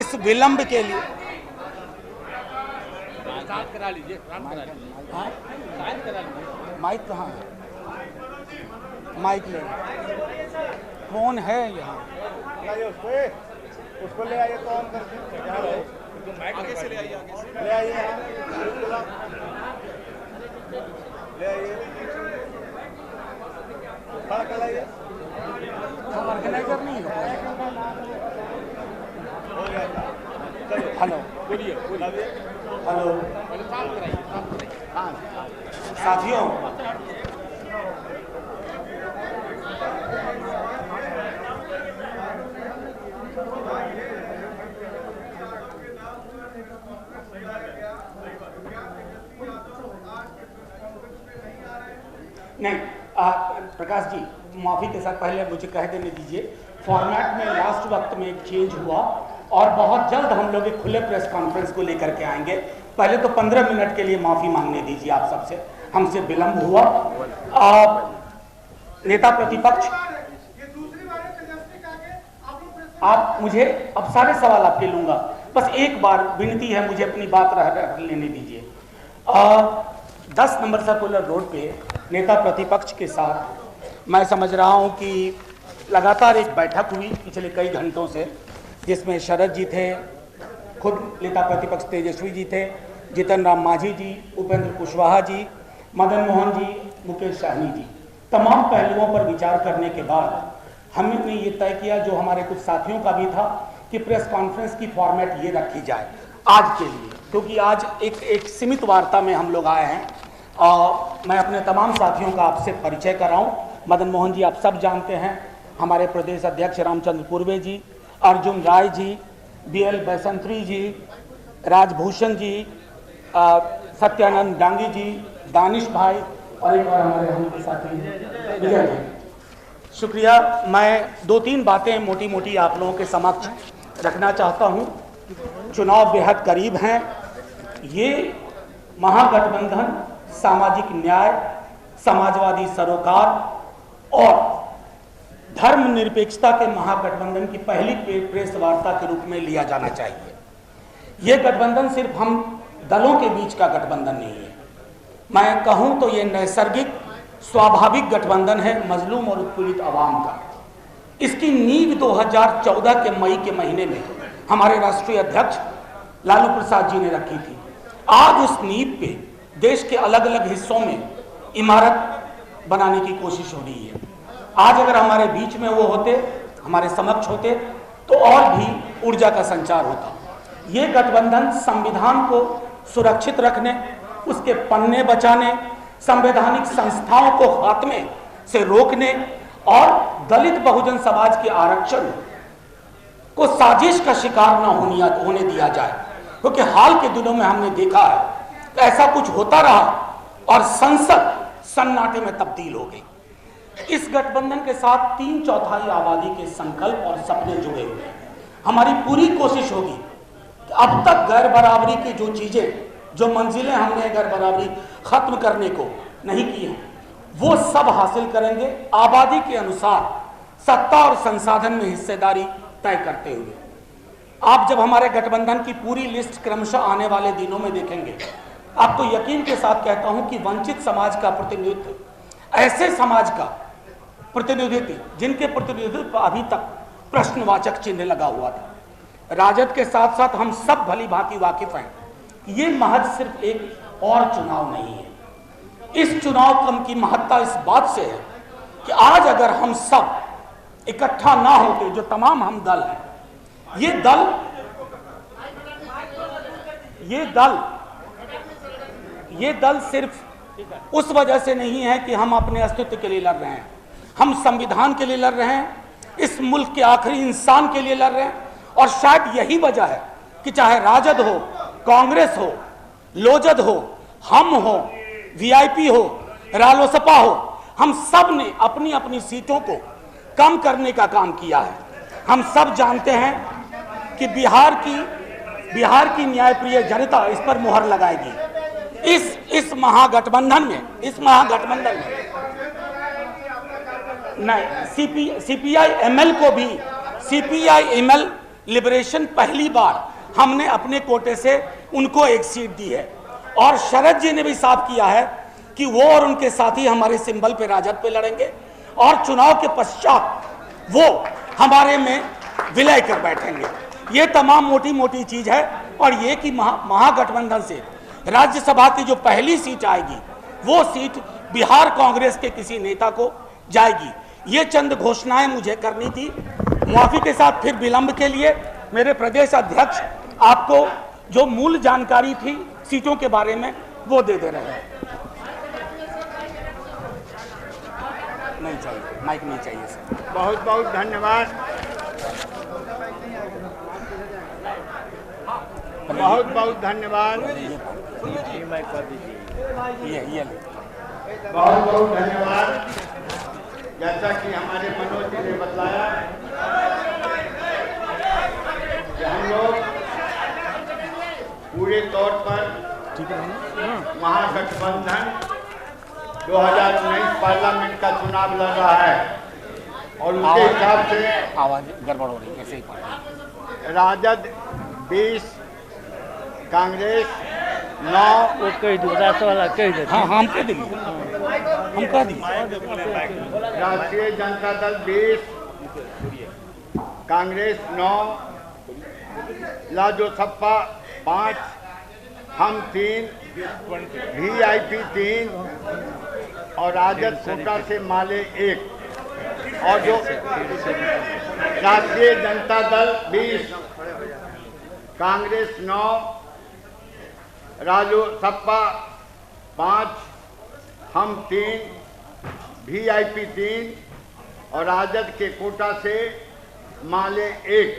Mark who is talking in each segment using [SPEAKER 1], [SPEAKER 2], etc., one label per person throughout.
[SPEAKER 1] इस विलंब के लिए
[SPEAKER 2] करा लीजिए।
[SPEAKER 1] हाँ? माइक कहाँ है? माइक ले, फोन है यहाँ।
[SPEAKER 3] उसको ले आइए तो ऑन करके
[SPEAKER 2] आगे से ले आइए, आगे से
[SPEAKER 3] ले आइए, ले आइए, खड़ा कर लाइए।
[SPEAKER 1] ऑर्गेनाइजर नहीं हो
[SPEAKER 3] चलिए,
[SPEAKER 1] हेलो
[SPEAKER 2] बोलिए बोलिए।
[SPEAKER 1] हेलो
[SPEAKER 2] पहले साफ कराइए, साफ कराइए।
[SPEAKER 1] हाँ साथियों, नहीं प्रकाश जी, माफी के साथ पहले मुझे कह देने दीजिए, फॉर्मेट में लास्ट वक्त में एक चेंज हुआ और बहुत जल्द हम लोग एक खुले प्रेस कॉन्फ्रेंस को लेकर के आएंगे। पहले तो 15 मिनट के लिए माफी मांगने दीजिए आप सबसे, हमसे विलंब हुआ। नेता प्रतिपक्ष, आप मुझे अब सारे सवाल आपके लूंगा, बस एक बार विनती है, मुझे अपनी बात रह लेने दीजिए। 10 नंबर सर्कुलर रोड पे नेता प्रतिपक्ष के साथ मैं समझ रहा हूं कि लगातार एक बैठक हुई पिछले कई घंटों से, जिसमें शरद जी थे, खुद नेता प्रतिपक्ष तेजस्वी जी थे, जीतन राम मांझी जी, उपेंद्र कुशवाहा जी, मदन मोहन जी, मुकेश सहनी जी। तमाम पहलुओं पर विचार करने के बाद हमने ये तय किया, जो हमारे कुछ साथियों का भी था, कि प्रेस कॉन्फ्रेंस की फॉर्मेट ये रखी जाए आज के लिए, क्योंकि आज एक सीमित वार्ता में हम लोग आए हैं। मैं अपने तमाम साथियों का आपसे परिचय कराऊं। मदन मोहन जी आप सब जानते हैं, हमारे प्रदेश अध्यक्ष रामचंद्र पूर्वे जी, अर्जुन राय जी, BL बैसंत्री जी, राजभूषण जी, सत्यानंद डांगी जी, दानिश भाई और एक बार हमारे हम साथी विजय जी। शुक्रिया। मैं 2-3 बातें मोटी मोटी आप लोगों के समक्ष रखना चाहता हूं। चुनाव बेहद करीब हैं। ये महागठबंधन सामाजिक न्याय, समाजवादी सरोकार और धर्मनिरपेक्षता के महागठबंधन की पहली प्रेस वार्ता के रूप में लिया जाना चाहिए। ये गठबंधन सिर्फ हम दलों के बीच का गठबंधन नहीं है, मैं कहूं तो ये नैसर्गिक स्वाभाविक गठबंधन है मजलूम और उत्पीड़ित आवाम का। इसकी नींव 2014 के मई के महीने में हमारे राष्ट्रीय अध्यक्ष लालू प्रसाद जी ने रखी थी। आज उस नींव पे देश के अलग अलग हिस्सों में इमारत बनाने की कोशिश हो रही है। आज अगर हमारे बीच में वो होते, हमारे समक्ष होते, तो और भी ऊर्जा का संचार होता। ये गठबंधन संविधान को सुरक्षित रखने, उसके पन्ने बचाने, संवैधानिक संस्थाओं को खात्मे से रोकने और दलित बहुजन समाज के आरक्षण को साजिश का शिकार न होने दिया जाए, क्योंकि हाल के दिनों में हमने देखा है कि ऐसा कुछ होता रहा और संसद सन्नाटे में तब्दील हो गई। इस गठबंधन के साथ 3/4 आबादी के संकल्प और सपने जुड़े हुए हैं। हमारी पूरी कोशिश होगी कि अब तक गैर बराबरी की जो चीजें, जो मंजिलें हमने गैर बराबरी खत्म करने को नहीं की हैं, वो सब हासिल करेंगे, आबादी के अनुसार सत्ता और संसाधन में हिस्सेदारी तय करते हुए। आप जब हमारे गठबंधन की पूरी लिस्ट क्रमशः आने वाले दिनों में देखेंगे, आपको यकीन के साथ कहता हूं कि वंचित समाज का प्रतिनिधित्व, ऐसे समाज का प्रतिनिधित्व जिनके प्रतिनिधित्व पर अभी तक प्रश्नवाचक चिन्ह लगा हुआ था, राजद के साथ साथ हम सब भली भांति वाकिफ हैं, ये महज सिर्फ एक और चुनाव नहीं है। इस चुनाव की महत्ता इस बात से है कि आज अगर हम सब इकट्ठा ना होते, जो तमाम हम दल हैं, ये दल सिर्फ उस वजह से नहीं है कि हम अपने अस्तित्व के लिए लड़ रहे हैं, हम संविधान के लिए लड़ रहे हैं, इस मुल्क के आखिरी इंसान के लिए लड़ रहे हैं। और शायद यही वजह है कि चाहे राजद हो, कांग्रेस हो, लोजद हो, हम हो, वीआईपी हो, रालोसपा हो, हम सब ने अपनी अपनी सीटों को कम करने का काम किया है। हम सब जानते हैं कि बिहार की न्यायप्रिय जनता इस पर मुहर लगाएगी। इस महागठबंधन में नहीं, सीपीआई एमएल लिबरेशन पहली बार हमने अपने कोटे से उनको एक सीट दी है, और शरद जी ने भी साफ किया है कि वो और उनके साथी हमारे सिंबल पे राजद पे लड़ेंगे और चुनाव के पश्चात वो हमारे में विलय कर बैठेंगे। ये तमाम मोटी मोटी चीज है। और ये कि महागठबंधन से राज्यसभा की जो पहली सीट आएगी वो सीट बिहार कांग्रेस के किसी नेता को जाएगी। ये चंद घोषणाएं मुझे करनी थी। मुआफी के साथ फिर विलंब के लिए मेरे प्रदेश अध्यक्ष आपको जो मूल जानकारी थी सीटों के बारे में वो दे रहे हैं। नहीं चाहिए, माइक नहीं चाहिए सर।
[SPEAKER 3] बहुत बहुत धन्यवाद। बहुत बहुत धन्यवाद।
[SPEAKER 1] ये
[SPEAKER 3] बहुत बहुत धन्यवाद। जैसा कि हमारे मनोज जी ने बताया कि हम लोग पूरे तौर पर महागठबंधन 2019 पार्लियामेंट का चुनाव लड़ रहा है और उसके हिसाब से
[SPEAKER 1] आवाज गड़बड़ हो रही है, कैसे ही पढ़ रही है।
[SPEAKER 3] राजद 20, कांग्रेस 9,
[SPEAKER 4] वो कह दो, रास्ता वाला कह दे।
[SPEAKER 1] हाँ हम कह देंगे, हम कह देंगे।
[SPEAKER 3] राष्ट्रीय जनता दल 20, कांग्रेस 9, लाजोसपा 5, हम 3, वीआईपी 3 और राजद कोटा से माले 1। और जो राष्ट्रीय जनता दल 20, कांग्रेस 9, राजोसपा 5, हम 3, वीआईपी 3 और राजद के कोटा से माले 1।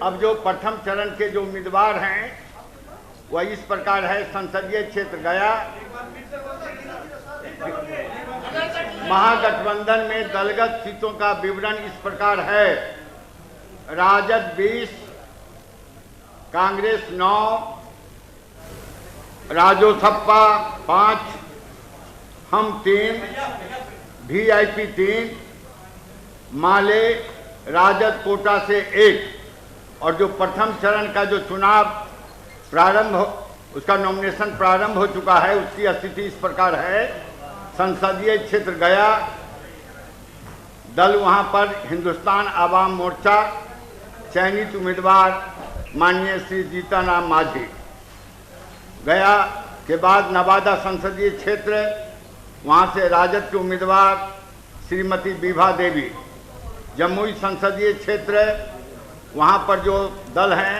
[SPEAKER 3] अब जो प्रथम चरण के जो उम्मीदवार हैं वह इस प्रकार है। संसदीय क्षेत्र गया, महागठबंधन में दलगत सीटों का विवरण इस प्रकार है। राजद 20, कांग्रेस 9, राजोसपा 5, हम 3, वीआईपी 3, माले राजद कोटा से 1। और जो प्रथम चरण का जो चुनाव प्रारंभ उसका नॉमिनेशन प्रारंभ हो चुका है, उसकी स्थिति इस प्रकार है। संसदीय क्षेत्र गया, दल वहां पर हिंदुस्तान आवाम मोर्चा, चयनित उम्मीदवार माननीय श्री जीतन राम मांझी। गया के बाद नवादा संसदीय क्षेत्र, वहां से राजद के उम्मीदवार श्रीमती विभा देवी। जमुई संसदीय क्षेत्र, वहां पर जो दल हैं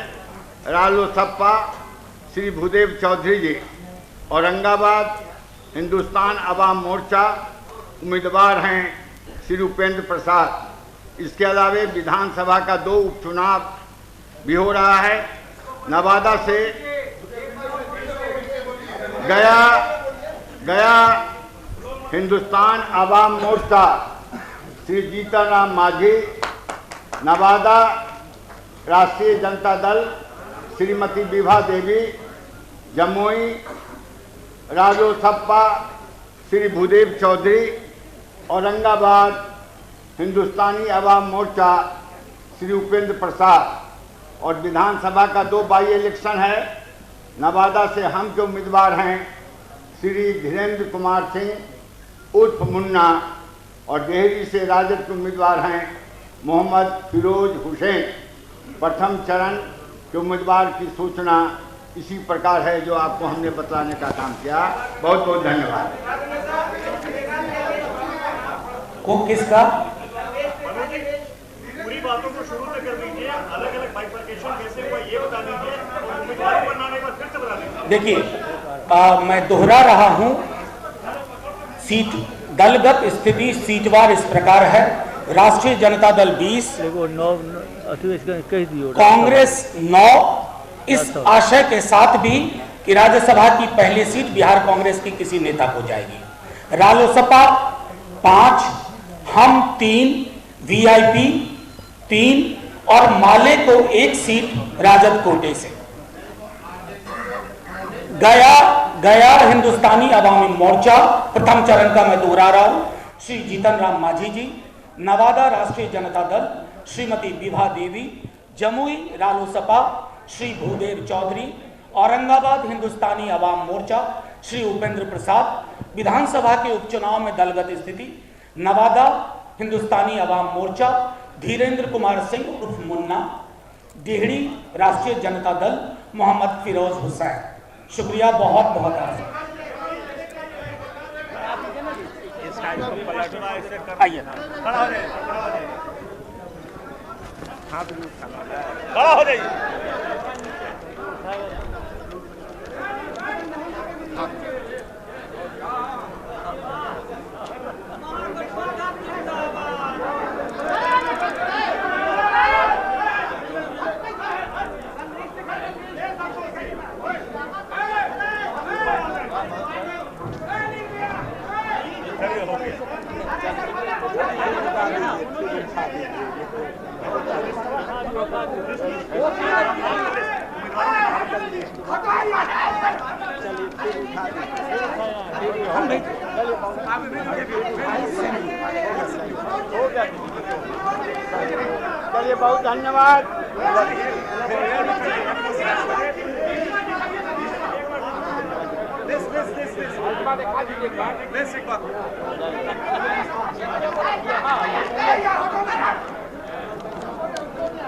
[SPEAKER 3] रालोसपा श्री भूदेव चौधरी जी। औरंगाबाद हिंदुस्तान आवाम मोर्चा, उम्मीदवार हैं श्री उपेंद्र प्रसाद। इसके अलावा विधानसभा का 2 उपचुनाव भी हो रहा है। नवादा से गया हिंदुस्तान आवाम मोर्चा श्री जीतन राम मांझी। नवादा राष्ट्रीय जनता दल श्रीमती विभा देवी। जमुई रालोसपा श्री भूदेव चौधरी। औरंगाबाद हिंदुस्तानी आवाम मोर्चा श्री उपेंद्र प्रसाद। और विधानसभा का 2 बाई इलेक्शन है। नवादा से हम के उम्मीदवार हैं श्री धीरेन्द्र कुमार सिंह उर्फ मुन्ना और डेहरी से राजद के उम्मीदवार हैं मोहम्मद फिरोज हुसैन। प्रथम चरण के उम्मीदवार की सूचना इसी प्रकार है जो आपको हमने बतलाने का काम किया। बहुत बहुत धन्यवाद।
[SPEAKER 1] को किसका
[SPEAKER 5] पूरी बातों को शुरू से कर दीजिए, अलग अलग बाइफरकेशन कैसे हुआ ये बता दीजिए और उम्मीदवार बनाने के बाद फिर से बता दीजिए।
[SPEAKER 1] देखिए, मैं दोहरा रहा हूं, सीट दलगत स्थिति सीटवार इस प्रकार है। राष्ट्रीय जनता दल 20,
[SPEAKER 4] कह दियो,
[SPEAKER 1] कांग्रेस 9, इस आशय के साथ भी कि राज्यसभा की पहली सीट बिहार कांग्रेस की किसी नेता को जाएगी। रालोसपा 5, हम 3, वीआईपी 3 और माले को 1 सीट राजद कोटे से। गया हिंदुस्तानी आवामी मोर्चा प्रथम चरण का मैं दोहरा रहा हूं श्री जीतन राम मांझी जी। नवादा राष्ट्रीय जनता दल श्रीमती विभा देवी। जमुई रालोसपा श्री भूदेव चौधरी, औरंगाबाद हिंदुस्तानी अवाम मोर्चा श्री उपेंद्र प्रसाद, विधानसभा के उपचुनाव में दलगत स्थिति नवादा हिंदुस्तानी अवाम मोर्चा धीरेन्द्र कुमार सिंह उर्फ मुन्ना, डिहरी राष्ट्रीय जनता दल मोहम्मद फिरोज हुसैन। शुक्रिया, बहुत बहुत आभार। आइए
[SPEAKER 5] खड़ा हो जाइए।
[SPEAKER 3] चलिए, बहुत धन्यवाद।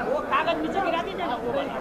[SPEAKER 6] वो कागज नीचे गिरा दीजिए ना, वो वाला।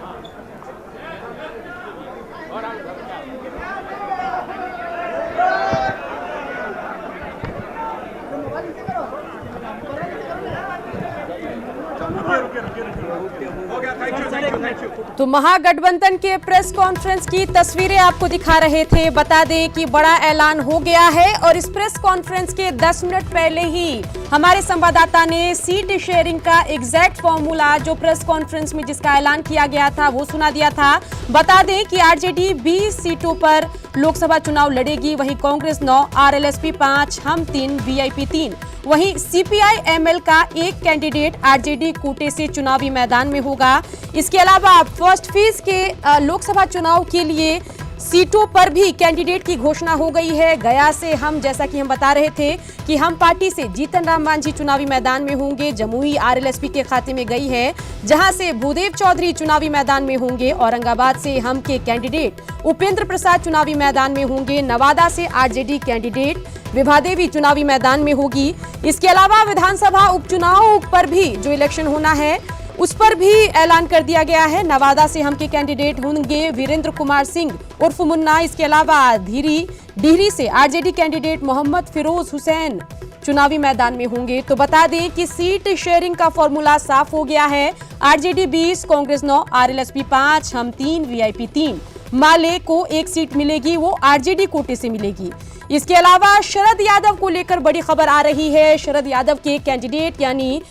[SPEAKER 7] तो महागठबंधन के प्रेस कॉन्फ्रेंस की तस्वीरें आपको दिखा रहे थे। बता दें कि बड़ा ऐलान हो गया है और इस प्रेस कॉन्फ्रेंस के 10 मिनट पहले ही हमारे संवाददाता ने सीट शेयरिंग का एग्जैक्ट फॉर्मूला जो प्रेस कॉन्फ्रेंस में जिसका ऐलान किया गया था वो सुना दिया था। बता दें कि आरजेडी 20 सीटों पर लोकसभा चुनाव लड़ेगी, वहीं कांग्रेस 9, आरएलएसपी 5, हम 3, वीआईपी 3। वहीं सीपीआई एमएल का एक कैंडिडेट आरजेडी कोटे से चुनावी मैदान में होगा। इसके अलावा फर्स्ट फेज के लोकसभा चुनाव के लिए सीटों पर भी कैंडिडेट की घोषणा हो गई है। गया से हम, जैसा कि हम बता रहे थे कि हम पार्टी से जीतन राम मांझी चुनावी मैदान में होंगे। जमुई आरएलएसपी के खाते में गई है, जहां से भूदेव चौधरी चुनावी मैदान में होंगे। औरंगाबाद से हम के कैंडिडेट उपेंद्र प्रसाद चुनावी मैदान में होंगे। नवादा से आरजेडी कैंडिडेट विभा देवी चुनावी मैदान में होगी। इसके अलावा विधानसभा उपचुनाव पर भी जो इलेक्शन होना है उस पर भी ऐलान कर दिया गया है। नवादा से हम के कैंडिडेट होंगे वीरेंद्र कुमार सिंह उर्फ मुन्ना। इसके अलावा डिहरी से आरजेडी कैंडिडेट मोहम्मद फिरोज हुसैन चुनावी मैदान में होंगे। तो बता दें कि सीट शेयरिंग का फॉर्मूला साफ हो गया है। आरजेडी 20, कांग्रेस 9, आरएलएसपी 5, हम 3, वीआईपी 3। माले को एक सीट मिलेगी, वो आरजेडी कोटे से मिलेगी। इसके अलावा शरद यादव को लेकर बड़ी खबर आ रही है। शरद यादव के कैंडिडेट यानी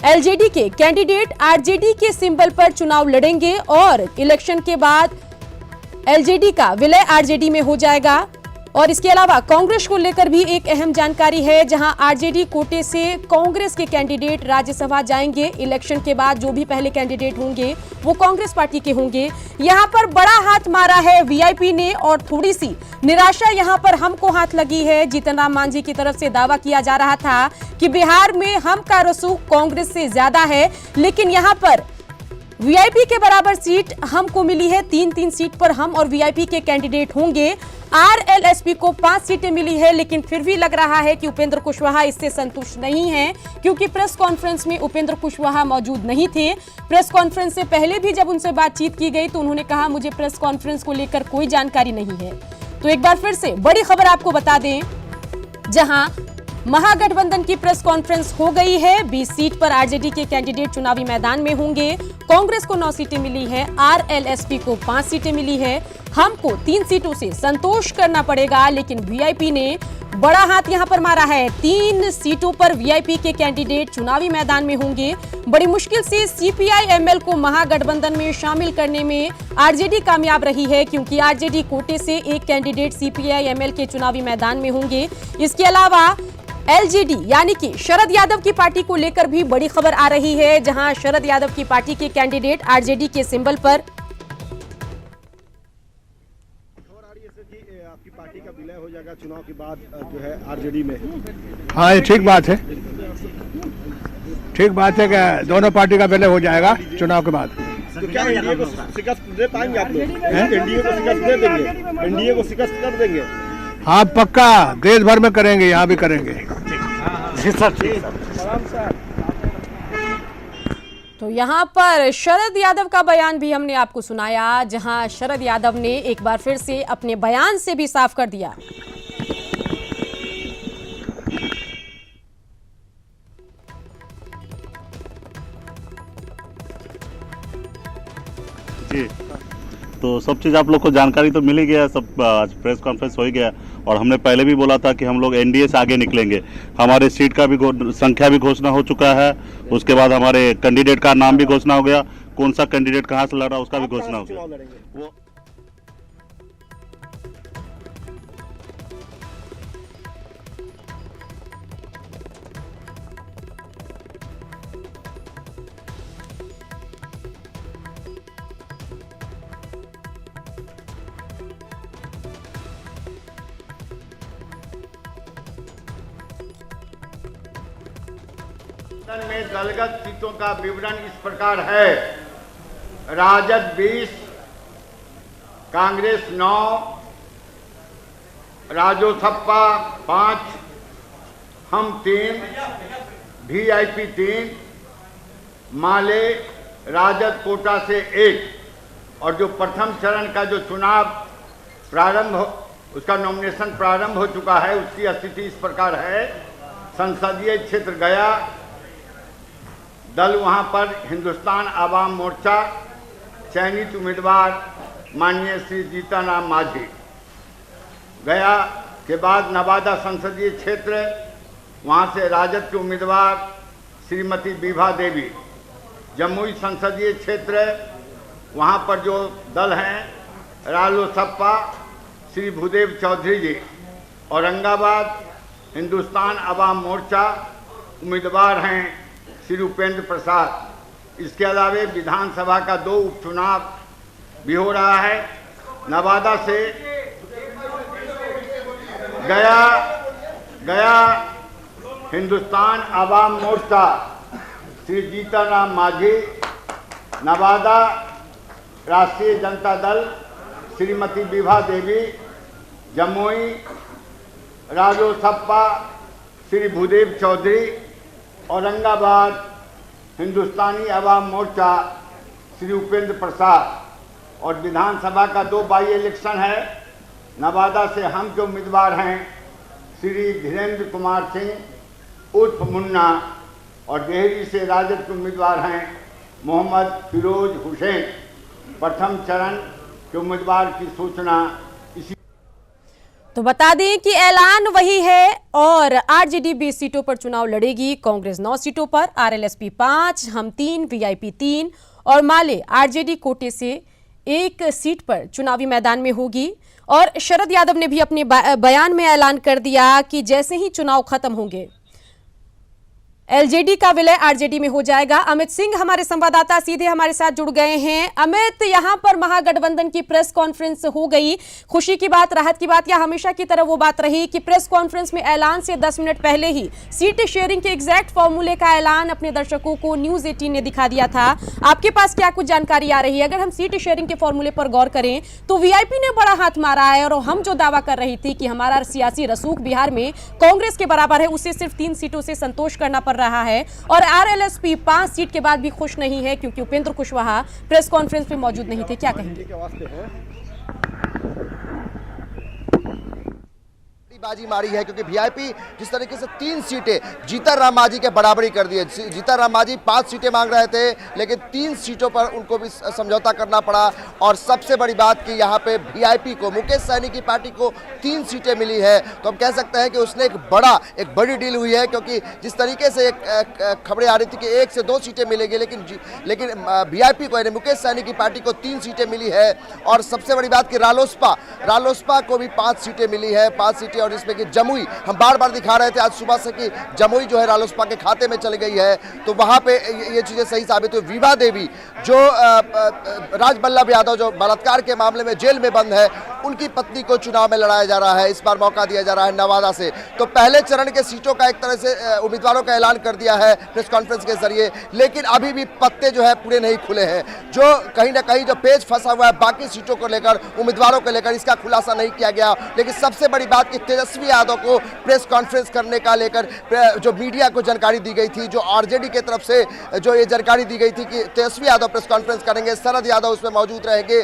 [SPEAKER 7] एलजेडी के कैंडिडेट आरजेडी के सिंबल पर चुनाव लड़ेंगे और इलेक्शन के बाद एलजेडी का विलय आरजेडी में हो जाएगा। और इसके अलावा कांग्रेस को लेकर भी एक अहम जानकारी है, जहां आरजेडी कोटे से कांग्रेस के कैंडिडेट राज्यसभा जाएंगे। इलेक्शन के बाद जो भी पहले कैंडिडेट होंगे वो कांग्रेस पार्टी के होंगे। यहां पर बड़ा हाथ मारा है वीआईपी ने और थोड़ी सी निराशा यहां पर हमको हाथ लगी है। जीतन राम मांझी की तरफ से दावा किया जा रहा था कि बिहार में हम का रसूख कांग्रेस से ज्यादा है, लेकिन यहां पर वीआईपी के बराबर सीट हमको मिली है। 3-3 सीट पर हम और वीआईपी के कैंडिडेट होंगे। आरएलएसपी को 5 सीटें मिली है, लेकिन फिर भी लग रहा है कि उपेंद्र कुशवाहा इससे संतुष्ट नहीं हैं, क्योंकि प्रेस कॉन्फ्रेंस में उपेंद्र कुशवाहा मौजूद नहीं थे। प्रेस कॉन्फ्रेंस से पहले भी जब उनसे बातचीत की गई तो उन्होंने कहा मुझे प्रेस कॉन्फ्रेंस को लेकर कोई जानकारी नहीं है। तो एक बार फिर से बड़ी खबर आपको बता दें, जहां महागठबंधन की प्रेस कॉन्फ्रेंस हो गई है। 20 सीट पर आरजेडी के कैंडिडेट चुनावी मैदान में होंगे। कांग्रेस को 9 सीटें मिली है, आरएलएसपी को 5 सीटें मिली है। हमको 3 सीटों से संतोष करना पड़ेगा, लेकिन वीआईपी ने बड़ा हाथ यहां पर मारा है। 3 सीटों पर वीआईपी के कैंडिडेट चुनावी मैदान में होंगे। बड़ी मुश्किल से सीपीआई एमएल को महागठबंधन में शामिल करने में आरजेडी कामयाब रही है, क्योंकि आरजेडी कोटे से एक कैंडिडेट सीपीआई एमएल के चुनावी मैदान में होंगे। इसके अलावा एलजेडी यानी कि शरद यादव की पार्टी को लेकर भी बड़ी खबर आ रही है, जहां शरद यादव की पार्टी के कैंडिडेट आरजेडी के सिंबल पर
[SPEAKER 5] पार्टी का विलय हो जाएगा चुनाव के बाद जो है आरजेडी में।
[SPEAKER 8] हाँ, ये ठीक बात है। ठीक बात है कि दोनों पार्टी का विलय हो जाएगा चुनाव के बाद।
[SPEAKER 5] तो क्या एनडीए को शिकस्त दे पाएंगे आप लोग? एनडीए को शिकस्त दे देंगे? एनडीए को शिकस्त कर देंगे?
[SPEAKER 8] हाँ, पक्का देश भर में करेंगे, यहाँ भी करेंगे।
[SPEAKER 7] तो यहाँ पर शरद यादव का बयान भी हमने आपको सुनाया, जहां शरद यादव ने एक बार फिर से अपने बयान से भी साफ कर दिया।
[SPEAKER 9] जी, तो सब चीज़ आप लोग को जानकारी तो मिल ही गया, सब आज प्रेस कॉन्फ्रेंस हो ही गया और हमने पहले भी बोला था कि हम लोग एनडीए से आगे निकलेंगे। हमारे सीट का भी संख्या भी घोषणा हो चुका है, उसके बाद हमारे कैंडिडेट का नाम भी घोषणा हो गया, कौन सा कैंडिडेट कहाँ से लड़ रहा उसका भी घोषणा हो गया। वो
[SPEAKER 3] में दलगत सीटों का विवरण इस प्रकार है। राजद 20, कांग्रेस 9, राजोसपा 5, हम 3, वीआईपी 3, माले राजद कोटा से 1 और जो प्रथम चरण का जो चुनाव प्रारंभ उसका नॉमिनेशन प्रारंभ हो चुका है, उसकी स्थिति इस प्रकार है। संसदीय क्षेत्र गया, दल वहां पर हिंदुस्तान आवाम मोर्चा, चयनित उम्मीदवार माननीय श्री जीतनराम मांझी। गया के बाद नवादा संसदीय क्षेत्र, वहां से राजद के उम्मीदवार श्रीमती विभा देवी। जमुई संसदीय क्षेत्र, वहां पर जो दल हैं रालोसपा श्री भूदेव चौधरी जी। औरंगाबाद हिंदुस्तान आवाम मोर्चा, उम्मीदवार हैं श्री उपेंद्र प्रसाद। इसके अलावा विधानसभा का 2 उपचुनाव भी हो रहा है। नवादा से गया हिंदुस्तान आवाम मोर्चा श्री जीतनराम मांझी, नवादा राष्ट्रीय जनता दल श्रीमती विभा देवी, जमुई रालोसपा श्री भूदेव चौधरी, औरंगाबाद हिंदुस्तानी आवाम मोर्चा श्री उपेंद्र प्रसाद। और विधानसभा का 2 बाई इलेक्शन है। नवादा से हम जो उम्मीदवार हैं श्री धीरेन्द्र कुमार सिंह उर्फ मुन्ना और डेहरी से राजद के उम्मीदवार हैं मोहम्मद फिरोज हुसैन। प्रथम चरण के उम्मीदवार की सूचना इसी।
[SPEAKER 7] तो बता दें कि ऐलान वही है और आरजेडी 20 सीटों पर चुनाव लड़ेगी। कांग्रेस 9 सीटों पर, आरएलएसपी 5, हम 3, वीआईपी 3 और माले आरजेडी कोटे से 1 सीट पर चुनावी मैदान में होगी। और शरद यादव ने भी अपने बयान में ऐलान कर दिया कि जैसे ही चुनाव खत्म होंगे एलजेडी का विलय आरजेडी में हो जाएगा। अमित सिंह हमारे संवाददाता सीधे हमारे साथ जुड़ गए हैं। अमित, यहां पर महागठबंधन की प्रेस कॉन्फ्रेंस हो गई। खुशी की बात, राहत की बात, या हमेशा की तरह वो बात रही कि प्रेस कॉन्फ्रेंस में ऐलान से 10 मिनट पहले ही सीट शेयरिंग के एग्जैक्ट फॉर्मूले का ऐलान अपने दर्शकों को न्यूज 18 ने दिखा दिया था। आपके पास क्या कुछ जानकारी आ रही है? अगर हम सीट शेयरिंग के फॉर्मूले पर गौर करें तो वीआईपी ने बड़ा हाथ मारा है और हम जो दावा कर रही थी कि हमारा सियासी रसूख बिहार में कांग्रेस के बराबर है, उसे सिर्फ 3 सीटों से संतोष करना पड़ रहा है। और आरएलएसपी 5 सीट के बाद भी खुश नहीं है क्योंकि उपेंद्र कुशवाहा प्रेस कॉन्फ्रेंस में मौजूद नहीं थे। क्या कहेंगे?
[SPEAKER 10] बाजी मारी है क्योंकि वीआईपी जिस तरीके से 3 सीटें जीतनराम मांझी के बराबरी कर दी है। जीतनराम मांझी 5 सीटें मांग रहे थे लेकिन 3 सीटों पर उनको भी समझौता करना पड़ा। और सबसे बड़ी बात कि यहाँ पे वीआईपी को, मुकेश सहनी की पार्टी को 3 सीटें मिली है। तो हम कह सकते हैं कि उसने एक बड़ी डील हुई है क्योंकि जिस तरीके से खबरें आ रही थी कि 1 से 2 सीटें मिलेगी लेकिन वीआईपी को यानी मुकेश सहनी की पार्टी को 3 सीटें मिली है। और सबसे बड़ी बात कि रालोसपा को भी 5 सीटें मिली है, 5 सीटें। जिसमें कि जमुई, हम बार बार दिखा रहे थे आज सुबह से कि जमुई जो है रालोसपा के खाते में चली गई है, तो वहां पे ये चीजें सही साबित हुई। विभा देवी जो राजबल्लभ यादव जो बलात्कार के मामले में जेल में बंद है, उनकी पत्नी को चुनाव में लड़ाया जा रहा है। इस बार मौका दिया जा रहा है नवादा से। तो पहले चरण के सीटों का एक तरह से उम्मीदवारों का ऐलान कर दिया है प्रेस कॉन्फ्रेंस के जरिए, लेकिन अभी भी पत्ते जो है पूरे नहीं खुले हैं। जो कहीं ना कहीं जो पेच फंसा हुआ है बाकी सीटों को लेकर, उम्मीदवारों को लेकर, इसका खुलासा नहीं किया गया। लेकिन सबसे बड़ी बात कि तेजस्वी यादव को प्रेस कॉन्फ्रेंस करने का लेकर जो मीडिया को जानकारी दी गई थी, जो आरजेडी की तरफ से जो ये जानकारी दी गई थी कि तेजस्वी यादव प्रेस कॉन्फ्रेंस करेंगे, शरद यादव उसमें मौजूद रहेंगे,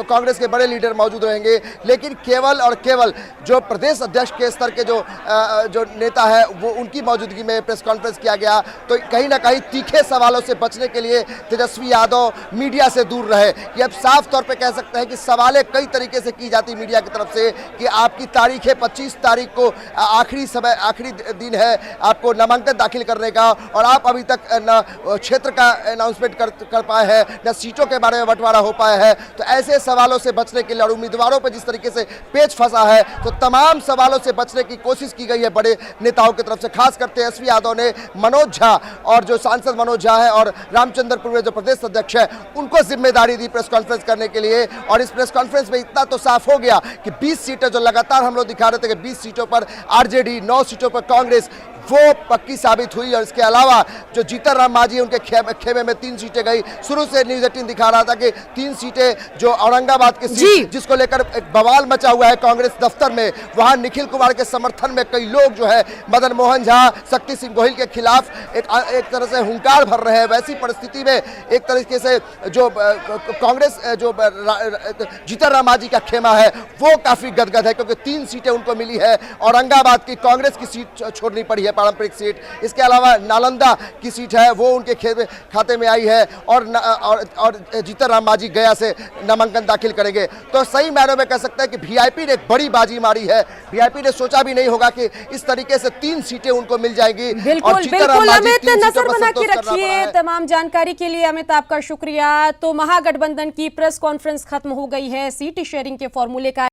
[SPEAKER 10] कांग्रेस के बड़े लीडर मौजूद रहेंगे, लेकिन केवल और केवल जो प्रदेश अध्यक्ष के स्तर के जो नेता है वो उनकी मौजूदगी में प्रेस कॉन्फ्रेंस किया गया। तो कहीं ना कहीं तीखे सवालों से बचने के लिए तेजस्वी यादव मीडिया से दूर रहे। ये अब साफ तौर पे कह सकते हैं कि सवालें कई तरीके से की जाती मीडिया की तरफ से कि आपकी तारीख है 25 तारीख को, आखिरी दिन है आपको नामांकन दाखिल करने का, और आप अभी तक न क्षेत्र का अनाउंसमेंट कर पाए हैं, न सीटों के बारे में बंटवारा हो पाया है। तो ऐसे सवालों से बचने के लिए और उम्मीदवारों पर जिस तरीके से पेच फंसा है, तो तमाम सवालों से बचने की कोशिश की गई है बड़े नेताओं की तरफ से। खासकर तेजस्वी यादव ने मनोज झा और जो सांसद मनोज झा है और रामचंद्रपुर में जो प्रदेश अध्यक्ष है उनको जिम्मेदारी दी प्रेस कॉन्फ्रेंस करने के लिए। और इस प्रेस कॉन्फ्रेंस में इतना तो साफ हो गया कि 20 सीटें जो लगातार हम लोग दिखा रहे थे कि 20 सीटों पर आरजेडी, 9 सीटों पर कांग्रेस, वो पक्की साबित हुई। और इसके अलावा जो जीतन राम मांझी उनके खेमे में 3 सीटें गई। शुरू से न्यूज़ 18 दिखा रहा था कि 3 सीटें जो औरंगाबाद की सीट जिसको लेकर एक बवाल मचा हुआ है कांग्रेस दफ्तर में, वहां निखिल कुमार के समर्थन में कई लोग जो है मदन मोहन झा, शक्ति सिंह गोहिल के खिलाफ एक तरह से हुंकार भर रहे हैं। वैसी परिस्थिति में एक तरीके से जो कांग्रेस जो जीतन राम मांझी का खेमा है वो काफी गदगद है, क्योंकि 3 सीटें उनको मिली है। औरंगाबाद की कांग्रेस की सीट छोड़नी पड़ी है, पारंपरिक सीट। इसके अलावा नालंदा की सीट है वो उनके खाते में आई है, और जीतन राम मांझी गया से नामांकन दाखिल करेंगे। तो सही मायनों में कह सकते हैं कि वीआईपी ने एक बड़ी बाजी मारी है। वीआईपी ने सोचा भी नहीं होगा कि इस तरीके से 3 सीटें उनको मिल जाएंगी।
[SPEAKER 7] बिल्कुल बिल्कुल अमित, नजर बना के रखिए। तमाम जानकारी के लिए अमित आपका शुक्रिया। तो महागठबंधन की प्रेस कॉन्फ्रेंस खत्म हो गई है। सीट शेयरिंग के फॉर्मूले का